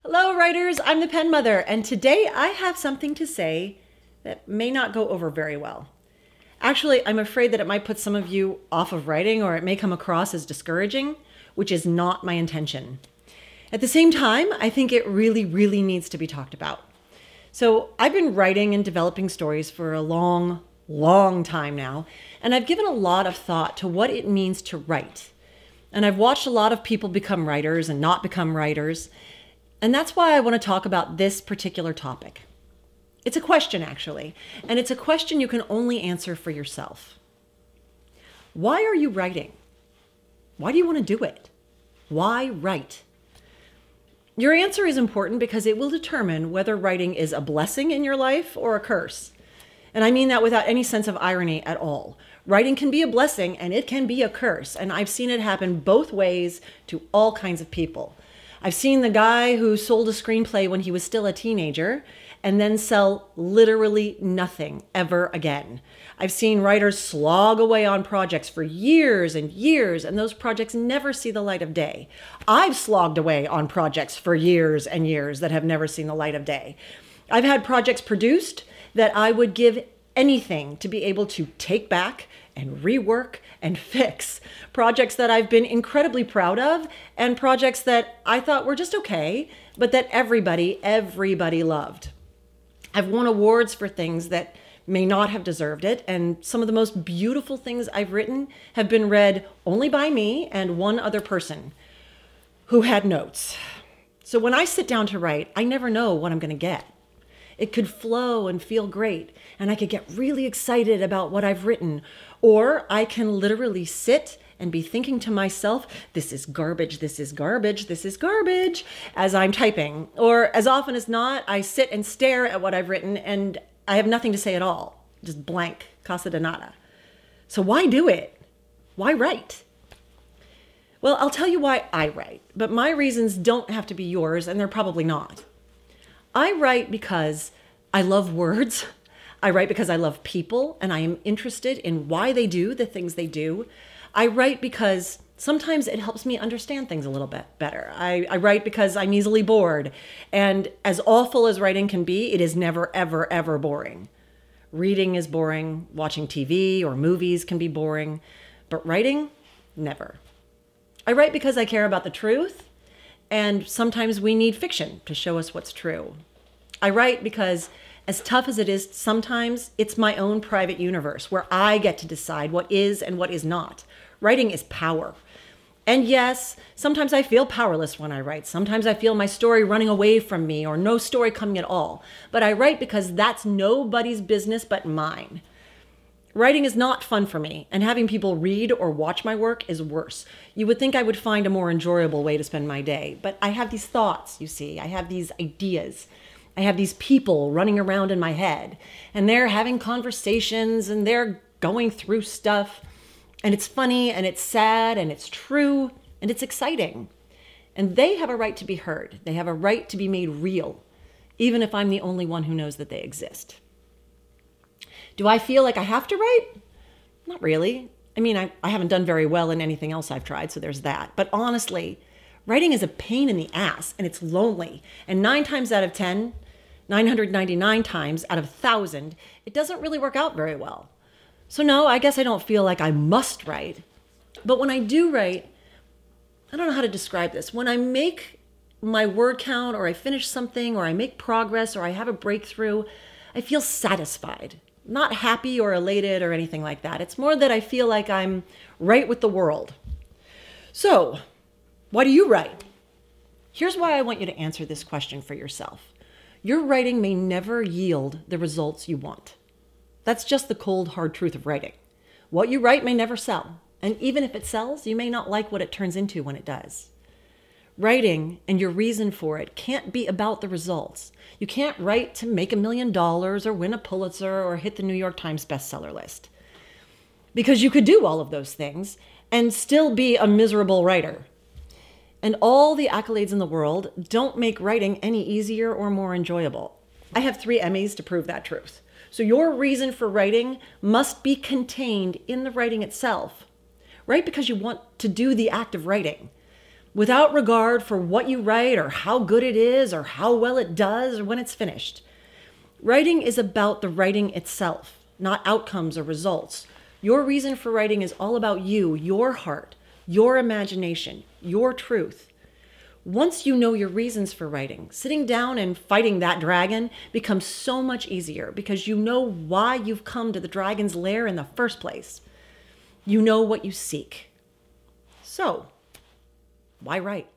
Hello, writers. I'm the Pen Mother, and today I have something to say that may not go over very well. Actually, I'm afraid that it might put some of you off of writing or it may come across as discouraging, which is not my intention. At the same time, I think it really needs to be talked about. So I've been writing and developing stories for a long time now, and I've given a lot of thought to what it means to write. And I've watched a lot of people become writers and not become writers. And that's why I want to talk about this particular topic. It's a question, actually, and it's a question you can only answer for yourself. Why are you writing? Why do you want to do it? Why write? Your answer is important because it will determine whether writing is a blessing in your life or a curse. And I mean that without any sense of irony at all. Writing can be a blessing and it can be a curse, and I've seen it happen both ways to all kinds of people. I've seen the guy who sold a screenplay when he was still a teenager and then sell literally nothing ever again. I've seen writers slog away on projects for years and years, and those projects never see the light of day. I've slogged away on projects for years and years that have never seen the light of day. I've had projects produced that I would give anything to be able to take back and rework and fix. Projects that I've been incredibly proud of and projects that I thought were just okay, but that everybody loved. I've won awards for things that may not have deserved it, and some of the most beautiful things I've written have been read only by me and one other person who had notes. So when I sit down to write, I never know what I'm going to get. It could flow and feel great, and I could get really excited about what I've written. Or I can literally sit and be thinking to myself, this is garbage, this is garbage, this is garbage, as I'm typing. Or as often as not, I sit and stare at what I've written and I have nothing to say at all. Just blank, casa de nada. So why do it? Why write? Well, I'll tell you why I write, but my reasons don't have to be yours, and they're probably not. I write because I love words. I write because I love people and I am interested in why they do the things they do. I write because sometimes it helps me understand things a little bit better. I write because I'm easily bored. And as awful as writing can be, it is never, ever boring. Reading is boring. Watching TV or movies can be boring. But writing, never. I write because I care about the truth. And sometimes we need fiction to show us what's true. I write because, as tough as it is sometimes, it's my own private universe where I get to decide what is and what is not. Writing is power. And yes, sometimes I feel powerless when I write. Sometimes I feel my story running away from me or no story coming at all. But I write because that's nobody's business but mine. Writing is not fun for me, and having people read or watch my work is worse. You would think I would find a more enjoyable way to spend my day, but I have these thoughts, you see. I have these ideas. I have these people running around in my head, and they're having conversations, and they're going through stuff, and it's funny, and it's sad, and it's true, and it's exciting. And they have a right to be heard. They have a right to be made real, even if I'm the only one who knows that they exist. Do I feel like I have to write? Not really. I mean, I haven't done very well in anything else I've tried, so there's that. But honestly, writing is a pain in the ass, and it's lonely. And 9 times out of 10, 999 times out of 1,000, it doesn't really work out very well. So no, I guess I don't feel like I must write. But when I do write, I don't know how to describe this. When I make my word count, or I finish something, or I make progress, or I have a breakthrough, I feel satisfied. Not happy or elated or anything like that. It's more that I feel like I'm right with the world. So, why do you write? Here's why I want you to answer this question for yourself. Your writing may never yield the results you want. That's just the cold, hard truth of writing. What you write may never sell. And even if it sells, you may not like what it turns into when it does. Writing and your reason for it can't be about the results. You can't write to make $1 million or win a Pulitzer or hit the New York Times bestseller list. Because you could do all of those things and still be a miserable writer. And all the accolades in the world don't make writing any easier or more enjoyable. I have 3 Emmys to prove that truth. So your reason for writing must be contained in the writing itself. Write because you want to do the act of writing. without regard for what you write or how good it is or how well it does or when it's finished. Writing is about the writing itself, not outcomes or results. Your reason for writing is all about you, your heart, your imagination, your truth. Once you know your reasons for writing, sitting down and fighting that dragon becomes so much easier because you know why you've come to the dragon's lair in the first place. You know what you seek. So, why write?